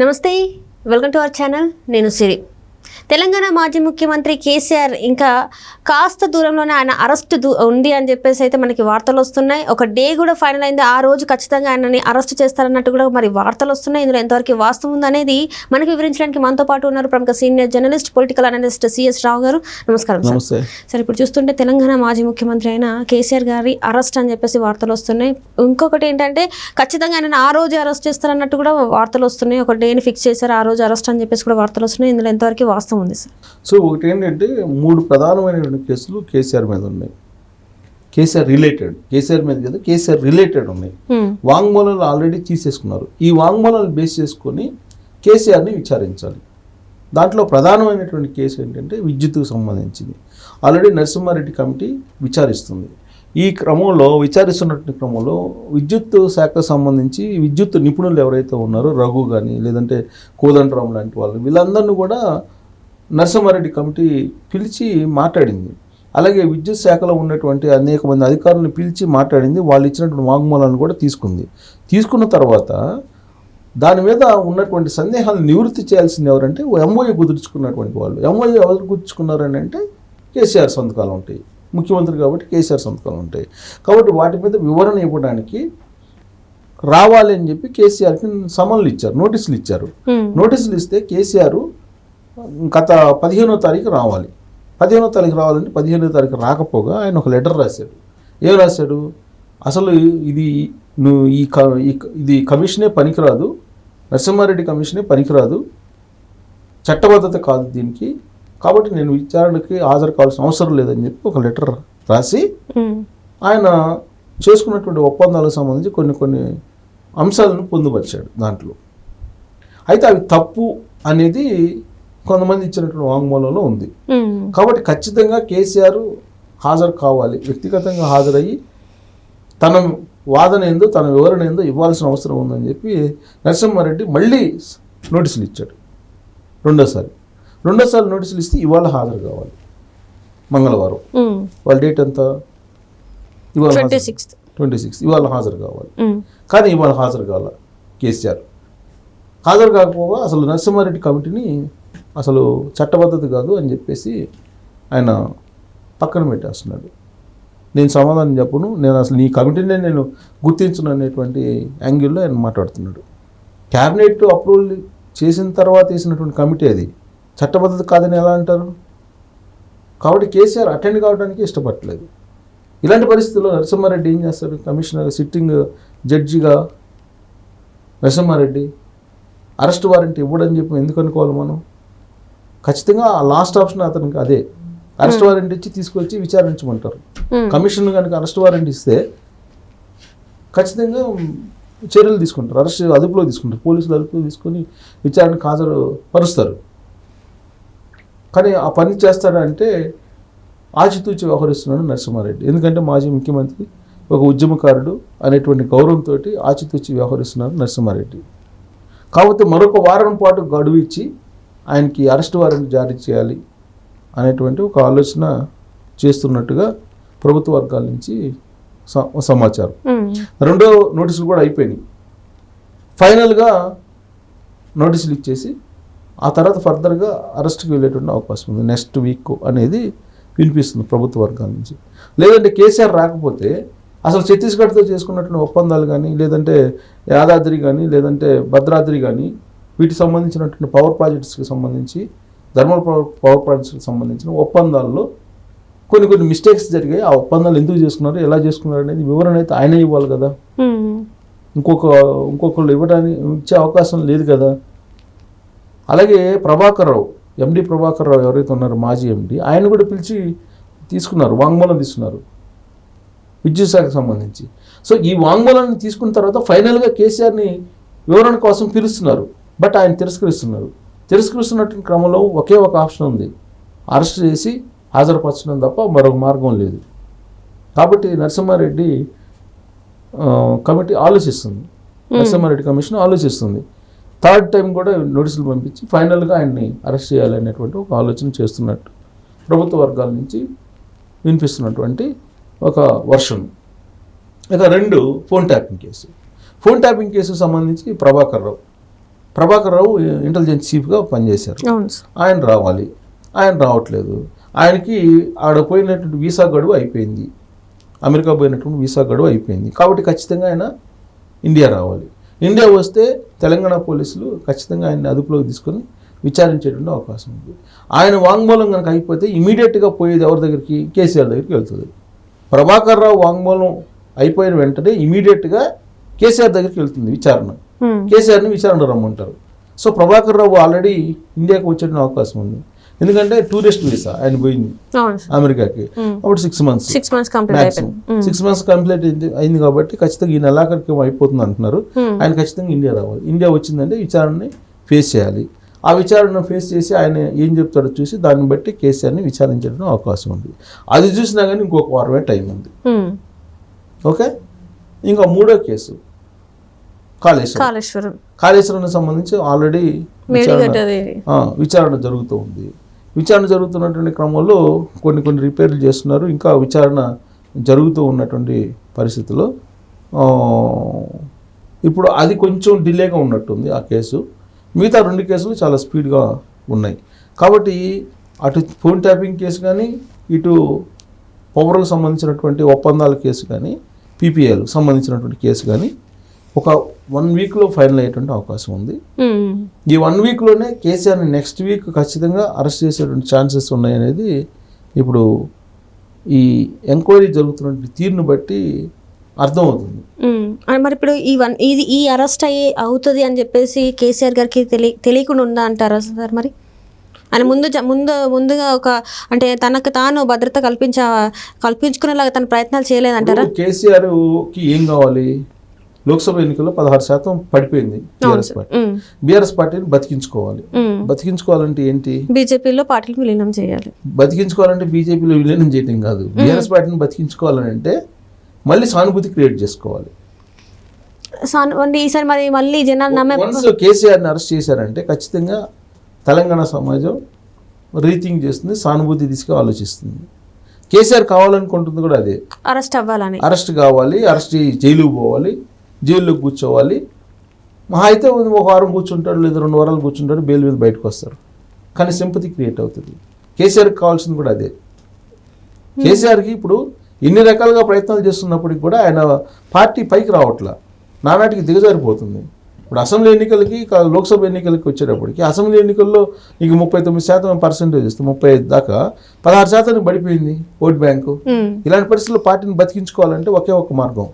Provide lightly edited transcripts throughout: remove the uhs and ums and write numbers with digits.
నమస్తే, welcome to our channel. నేను సిరి. తెలంగాణ మాజీ ముఖ్యమంత్రి కేసీఆర్ ఇంకా కాస్త దూరంలోనే ఆయన అరెస్ట్ ఉంది అని చెప్పేసి అయితే మనకి వార్తలు వస్తున్నాయి. ఒక డే కూడా ఫైనల్ అయింది. ఆ రోజు ఖచ్చితంగా ఆయనని అరెస్ట్ చేస్తారన్నట్టు కూడా మరి వార్తలు వస్తున్నాయి. ఇందులో ఎంతవరకు వాస్తవం ఉందనేది మనకి వివరించడానికి మనతో పాటు ఉన్నారు ప్రముఖ senior journalist, political analyst C S Rao గారు. నమస్కారం సార్. ఇప్పుడు చూస్తుంటే తెలంగాణ మాజీ ముఖ్యమంత్రి అయిన కేసీఆర్ గారి అరెస్ట్ అని చెప్పేసి వార్తలు వస్తున్నాయి. ఇంకొకటి ఏంటంటే ఖచ్చితంగా ఆయన ఆ రోజు అరెస్ట్ చేస్తారన్నట్టు కూడా వార్తలు వస్తున్నాయి. ఒక డేని ఫిక్స్ చేశారు, ఆ రోజు అరెస్ట్ అని చెప్పేసి కూడా వార్తలు వస్తున్నాయి. ఇందులో ఎంతవరకు వాస్తవం ఉంది సార్? సో ఒకటి ఏంటంటే 3 ప్రధానమైనటువంటి కేసులు కేసీఆర్ మీద ఉన్నాయి. కేసీఆర్ మీద కదా, కేసీఆర్ రిలేటెడ్ ఉన్నాయి. వాంగ్మూలాలు ఆల్రెడీ తీసేసుకున్నారు. ఈ వాంగ్మూలాలు బేస్ చేసుకొని కేసీఆర్ని విచారించాలి. దాంట్లో ప్రధానమైనటువంటి కేసు ఏంటంటే విద్యుత్తుకు సంబంధించింది. ఆల్రెడీ నరసింహారెడ్డి కమిటీ విచారిస్తుంది. ఈ క్రమంలో విచారిస్తున్నటువంటి క్రమంలో విద్యుత్ శాఖకు సంబంధించి విద్యుత్ నిపుణులు ఎవరైతే ఉన్నారో, రఘు కానీ లేదంటే కోదండరాం లాంటి వాళ్ళు, వీళ్ళందరినీ కూడా నరసింహారెడ్డి కమిటీ పిలిచి మాట్లాడింది. అలాగే విద్యుత్ శాఖలో ఉన్నటువంటి అనేక మంది అధికారులను పిలిచి మాట్లాడింది. వాళ్ళు ఇచ్చినటువంటి వాంగ్మూలాలను కూడా తీసుకున్న తర్వాత దాని మీద ఉన్నటువంటి సందేహాలను నివృత్తి చేయాల్సింది ఎవరంటే ఎంఓఏ కుదుర్చుకున్నటువంటి వాళ్ళు. ఎంఓఏ ఎవరు కుదుర్చుకున్నారని అంటే కేసీఆర్ సంతకాలు ఉంటాయి. ముఖ్యమంత్రి కాబట్టి కేసీఆర్ సంతకాలు ఉంటాయి. కాబట్టి వాటి మీద వివరణ ఇవ్వడానికి రావాలి అని చెప్పి కేసీఆర్కి సమన్లు ఇచ్చారు, నోటీసులు ఇచ్చారు. నోటీసులు ఇస్తే కేసీఆర్ గత 15వ తారీఖు రావాలి. 15వ తారీఖు రావాలంటే 15వ తారీఖు రాకపోగా ఆయన ఒక లెటర్ రాశాడు. ఏం రాశాడు? అసలు ఇది కమిషనే పనికిరాదు, నరసింహారెడ్డి కమిషనే పనికిరాదు, చట్టబద్ధత కాదు దీనికి, కాబట్టి నేను విచారణకి హాజరు కావాల్సిన అవసరం లేదని చెప్పి ఒక లెటర్ రాసి ఆయన చేసుకున్నటువంటి ఒప్పందాలకు సంబంధించి కొన్ని అంశాలను పొందుపరిచాడు దాంట్లో. అయితే అవి తప్పు అనేది కొంతమంది ఇచ్చినటువంటి వాంగ్మూలంలో ఉంది. కాబట్టి ఖచ్చితంగా కేసీఆర్ హాజరు కావాలి, వ్యక్తిగతంగా హాజరయ్యి తన వాదన ఏందో, తన వివరణ ఏందో ఇవ్వాల్సిన అవసరం ఉందని చెప్పి నరసింహారెడ్డి మళ్ళీ నోటీసులు ఇచ్చాడు. రెండోసారి నోటీసులు ఇస్తే ఇవాళ హాజరు కావాలి. మంగళవారం వాళ్ళ డేట్ ఎంత? ఇవాళ 26. ఇవాళ హాజరు కావాలి. కానీ ఇవాళ హాజరు కావాలి. కేసీఆర్ హాజరు కాకపోగా అసలు నరసింహారెడ్డి కమిటీని అసలు చట్టబద్ధత కాదు అని చెప్పేసి ఆయన పక్కన పెట్టేస్తున్నాడు. నేను సమాధానం చెప్పను, నేను అసలు నీ కమిటీనే నేను గుర్తించను అనేటువంటి యాంగిల్లో ఆయన మాట్లాడుతున్నాడు. క్యాబినెట్ అప్రూవల్ చేసిన తర్వాత వేసినటువంటి కమిటీ అది చట్టబద్ధత కాదని ఎలా అంటారు? కాబట్టి కేసీఆర్ అటెండ్ కావడానికి ఇష్టపడలేదు. ఇలాంటి పరిస్థితుల్లో నరసింహారెడ్డి ఏం చేస్తాడు? కమిషనర్, సిట్టింగ్ జడ్జిగా నరసింహారెడ్డి అరెస్ట్ వారెంట్ ఇవ్వడని చెప్పి ఎందుకు అనుకోవాలి మనం? ఖచ్చితంగా ఆ లాస్ట్ ఆప్షన్ అతనికి అదే. అరెస్ట్ వారెంట్ ఇచ్చి తీసుకొచ్చి విచారించమంటారు. కమిషన్ కనుక అరెస్ట్ వారెంట్ ఇస్తే ఖచ్చితంగా చర్యలు తీసుకుంటారు, అరెస్ట్ అదుపులో తీసుకుంటారు, పోలీసులు అదుపులో తీసుకొని విచారణకు హాజరు పరుస్తారు. కానీ ఆ పని చేస్తాడంటే ఆచితూచి వ్యవహరిస్తున్నాడు నరసింహారెడ్డి. ఎందుకంటే మాజీ ముఖ్యమంత్రి, ఒక ఉద్యమకారుడు అనేటువంటి గౌరవంతో ఆచితూచి వ్యవహరిస్తున్నాడు నరసింహారెడ్డి. కాబట్టి మరొక వారం పాటు గడువు ఇచ్చి ఆయనకి అరెస్ట్ వారెంట్ జారీ చేయాలి అనేటువంటి ఒక ఆలోచన చేస్తున్నట్టుగా ప్రభుత్వ వర్గాల నుంచి సమాచారం. రెండో నోటీసులు కూడా అయిపోయినాయి. ఫైనల్గా నోటీసులు ఇచ్చేసి ఆ తర్వాత ఫర్దర్గా అరెస్ట్కి వెళ్ళేటువంటి అవకాశం ఉంది నెక్స్ట్ వీక్ అనేది వినిపిస్తుంది ప్రభుత్వ వర్గాల నుంచి. లేదంటే కేసీఆర్ రాకపోతే అసలు ఛత్తీస్గఢ్తో చేసుకున్నటువంటి ఒప్పందాలు కానీ, లేదంటే యాదాద్రి కానీ, లేదంటే భద్రాద్రి కానీ, వీటికి సంబంధించినటువంటి పవర్ ప్రాజెక్ట్స్కి సంబంధించి, థర్మల్ పవర్ ప్రాజెక్ట్స్కి సంబంధించిన ఒప్పందాల్లో కొన్ని మిస్టేక్స్ జరిగాయి. ఆ ఒప్పందాలు ఎందుకు చేసుకున్నారు, ఎలా చేసుకున్నారు అనేది వివరణ అయితే ఆయనే ఇవ్వాలి కదా. ఇంకొకళ్ళు ఇచ్చే అవకాశం లేదు కదా. అలాగే ప్రభాకర్ రావు, ఎండి ప్రభాకర్ రావు ఎవరైతే ఉన్నారో మాజీ ఎండి, ఆయన కూడా పిలిచి తీసుకున్నారు, వాంగ్మూలం తీసుకున్నారు విద్యుత్ శాఖకు సంబంధించి. సో ఈ వాంగ్మూలాన్ని తీసుకున్న తర్వాత ఫైనల్గా కేసీఆర్ని వివరణ కోసం పిలుస్తున్నారు. బట్ ఆయన తిరస్కరిస్తున్నటువంటి క్రమంలో ఒకే ఒక ఆప్షన్ ఉంది, అరెస్ట్ చేసి హాజరుపరచడం తప్ప మరొక మార్గం లేదు. కాబట్టి నరసింహారెడ్డి కమిటీ ఆలోచిస్తుంది, నరసింహారెడ్డి కమిషన్ ఆలోచిస్తుంది. థర్డ్ టైం కూడా నోటీసులు పంపించి ఫైనల్గా ఆయన్ని అరెస్ట్ చేయాలనేటువంటి ఒక ఆలోచన చేస్తున్నట్టు ప్రభుత్వ వర్గాల నుంచి వినిపిస్తున్నటువంటి ఒక వర్షన్. ఇక 2 phone tapping case. Phone tapping కేసుకు సంబంధించి ప్రభాకర్ రావు ప్రభాకర్ రావు ఇంటెలిజెన్స్ చీఫ్గా పనిచేశారు. అవును సార్. ఆయన రావాలి, ఆయన రావట్లేదు. ఆయనకి ఆడ పోయినటువంటి వీసా గడువు అయిపోయింది, అమెరికా పోయినటువంటి వీసా గడువు అయిపోయింది. కాబట్టి ఖచ్చితంగా ఆయన ఇండియా రావాలి. ఇండియా వస్తే తెలంగాణ పోలీసులు ఖచ్చితంగా ఆయన్ని అదుపులోకి తీసుకొని విచారించేటువంటి అవకాశం ఉంది. ఆయన వాంగ్మూలం కనుక అయిపోతే ఇమీడియట్గా పోయేది ఎవరి దగ్గరికి? కేసీఆర్ దగ్గరికి వెళ్తుంది. ప్రభాకర్ రావు వాంగ్మూలం అయిపోయిన వెంటనే ఇమీడియట్గా కేసీఆర్ దగ్గరికి వెళ్తుంది విచారణ. కేసీఆర్ని విచారణ రమ్మంటారు. సో ప్రభాకర్ రావు ఆల్రెడీ ఇండియాకి వచ్చేటువంటి అవకాశం ఉంది. ఎందుకంటే టూరిస్ట్ వీసా ఆయన పోయింది అమెరికాకి, అప్పుడు 6 months 6 months కంప్లీట్ అయింది. కాబట్టి ఖచ్చితంగా ఈ నెలాఖరికి అయిపోతుంది అంటున్నారు. ఆయన ఖచ్చితంగా ఇండియా రావాలి. ఇండియా వచ్చిందంటే విచారణని ఫేస్ చేయాలి. ఆ విచారణను ఫేస్ చేసి ఆయన ఏం చెప్తాడో చూసి దాన్ని బట్టి కేసీఆర్ని విచారించడం అవకాశం ఉంది. అది చూసినా కానీ ఇంకొక వారమే టైం ఉంది. ఓకే, ఇంకా 3వ కేసు కాళేశ్వరం సంబంధించి ఆల్రెడీ విచారణ జరుగుతూ ఉంది. విచారణ జరుగుతున్నటువంటి క్రమంలో కొన్ని రిపేర్లు చేస్తున్నారు. ఇంకా విచారణ జరుగుతూ ఉన్నటువంటి పరిస్థితుల్లో ఇప్పుడు అది కొంచెం డిలేగా ఉన్నట్టుంది ఆ కేసు. మిగతా 2 కేసులు చాలా స్పీడ్గా ఉన్నాయి. కాబట్టి అటు ఫోన్ ట్యాపింగ్ కేసు కానీ, ఇటు పవర్కు సంబంధించినటువంటి ఒప్పందాల కేసు కానీ, పీపీఏలకు సంబంధించినటువంటి కేసు కానీ ఒక 1 weekలో ఫైనల్ అయ్యేటువంటి అవకాశం ఉంది. ఈ 1 weekలోనే కేసీఆర్ని నెక్స్ట్ వీక్ ఖచ్చితంగా అరెస్ట్ చేసేటువంటి ఛాన్సెస్ ఉన్నాయనేది ఇప్పుడు ఈ ఎంక్వైరీ జరుగుతున్నటువంటి తీరును బట్టి అర్థమవుతుంది. మరి ఇప్పుడు ఈ అరెస్ట్ అవుతుంది అని చెప్పేసి కేసీఆర్ గారికి తెలియకుండా ఉందా అంటారా సార్? మరి ఆయన ముందుగా ఒక అంటే తనకు తాను భద్రత కల్పించుకునేలాగా తన ప్రయత్నాలు చేయలేదంటారా? కేసీఆర్కి ఏం కావాలి? లోక్సభ ఎన్నికల్లో 16% పడిపోయింది బీఆర్ఎస్ పార్టీని బతికించుకోవాలంటే ఏంటి? బీజేపీలో పార్టీలు విలీనం చేయాలి. బతికించుకోవాలంటే బీజేపీలో విలీనం చేయడం కాదు. బీఆర్ఎస్ పార్టీని బతికించుకోవాలని అంటే మళ్ళీ సానుభూతి క్రియేట్ చేసుకోవాలి. ఈసారి మరి మళ్ళీ జనాలు నమ్మే కేసీఆర్ని అరెస్ట్ చేశారంటే ఖచ్చితంగా తెలంగాణ సమాజం రీథింక్ చేస్తుంది, సానుభూతి తీసుకు ఆలోచిస్తుంది. కేసీఆర్ కావాలనుకుంటుంది కూడా అదే, అరెస్ట్ కావాలి, అరెస్ట్ జైలుకు పోవాలి, జైల్లో కూర్చోవాలి. మహా అయితే 1 వారం కూర్చుంటాడు, లేదా 2 వారాలు కూర్చుంటాడు, బెయిల్ మీద బయటకు వస్తారు. కానీ సింపతి క్రియేట్ అవుతుంది. కేసీఆర్కి కావాల్సింది కూడా అదే. కేసీఆర్కి ఇప్పుడు ఇన్ని రకాలుగా ప్రయత్నాలు చేస్తున్నప్పటికి కూడా ఆయన పార్టీ పైకి రావట్లా, నానాటికి దిగజారిపోతుంది. ఇప్పుడు అసెంబ్లీ ఎన్నికలకి లోక్సభ ఎన్నికలకి వచ్చేటప్పటికి అసెంబ్లీ ఎన్నికల్లో నీకు 39% ఇస్తే 35 దాకా 16% పడిపోయింది ఓట్ బ్యాంకు. ఇలాంటి పరిస్థితుల్లో పార్టీని బతికించుకోవాలంటే ఒకే ఒక మార్గం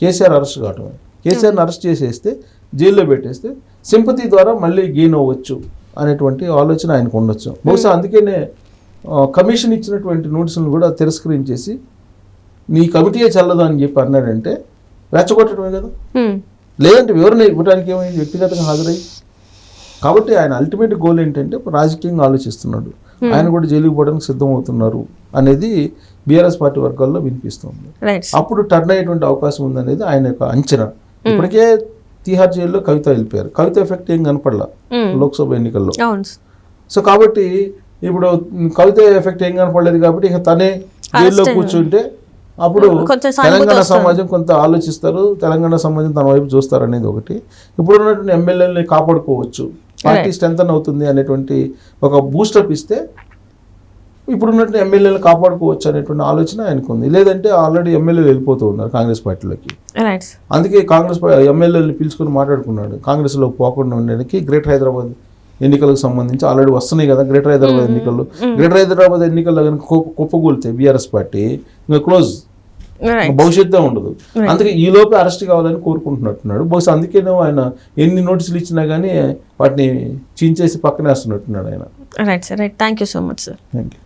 కేసీఆర్ అరెస్ట్ కావటమే. కేసీఆర్ని అరెస్ట్ చేసేస్తే, జైల్లో పెట్టేస్తే సింపతి ద్వారా మళ్ళీ గెయిన్ అవ్వచ్చు అనేటువంటి ఆలోచన ఆయనకు ఉండొచ్చు. బహుశా అందుకనే కమిషన్ ఇచ్చినటువంటి నోటీసులను కూడా తిరస్కరించేసి నీ కమిటీయే చల్లదు అని చెప్పి అన్నాడంటే రెచ్చగొట్టడమే కదా. లేదంటే వివరణ ఇవ్వడానికి ఏమైంది? వ్యక్తిగతంగా హాజరయ్యి. కాబట్టి ఆయన అల్టిమేట్ గోల్ ఏంటంటే రాజకీయంగా ఆలోచిస్తున్నాడు. ఆయన కూడా జైలుకు పోవడానికి సిద్ధమవుతున్నారు అనేది బీఆర్ఎస్ పార్టీ వర్గాల్లో వినిపిస్తుంది. అప్పుడు టర్న్ అయ్యేటువంటి అవకాశం ఉందనేది ఆయన యొక్క అంచనా. ఇప్పటికే తీహార్ జైల్లో కవిత వెళ్ళిపోయారు. కవిత ఎఫెక్ట్ ఏం కనపడలా లోక్సభ ఎన్నికల్లో. సో కాబట్టి ఇప్పుడు కవిత ఎఫెక్ట్ ఏం కనపడలేదు. కాబట్టి ఇక తనే జైల్లో కూర్చుంటే అప్పుడు తెలంగాణ సమాజం కొంత ఆలోచిస్తారు, తెలంగాణ సమాజం తన వైపు చూస్తారు అనేది ఒకటి. ఇప్పుడు ఉన్నటువంటి ఎమ్మెల్యేలని కాపాడుకోవచ్చు, పార్టీ స్ట్రెంథన్ అవుతుంది అనేటువంటి ఒక బూస్టప్ ఇస్తే ఇప్పుడు ఉన్నటువంటి ఎమ్మెల్యేలను కాపాడుకోవచ్చు అనేటువంటి ఆలోచన ఆయనకు ఉంది. లేదంటే ఆల్రెడీ ఎమ్మెల్యేలు వెళ్ళిపోతూ ఉన్నారు కాంగ్రెస్ పార్టీలోకి. అందుకే కాంగ్రెస్ ఎమ్మెల్యేలను పిలుచుకొని మాట్లాడుకున్నాడు కాంగ్రెస్లో పోకుండా ఉండడానికి. గ్రేటర్ హైదరాబాద్ ఎన్నికలకు సంబంధించి ఆల్రెడీ వస్తున్నాయి కదా గ్రేటర్ హైదరాబాద్ ఎన్నికల్లో. గ్రేటర్ హైదరాబాద్ ఎన్నికల్లో కనుక కుప్పకూలితే బీఆర్ఎస్ పార్టీ ఇంకా క్లోజ్, భవిష్యత్తు ఉండదు. అందుకే ఈ లోపే అరెస్ట్ కావాలని కోరుకుంటున్నట్టున్నాడు. బహుశా అందుకేనో ఆయన ఎన్ని నోటీసులు ఇచ్చినా కానీ వాటిని చించేసి పక్కనే వేస్తున్నట్టున్నాడు ఆయన. Right sir, right. Thank you so much sir. Thank you.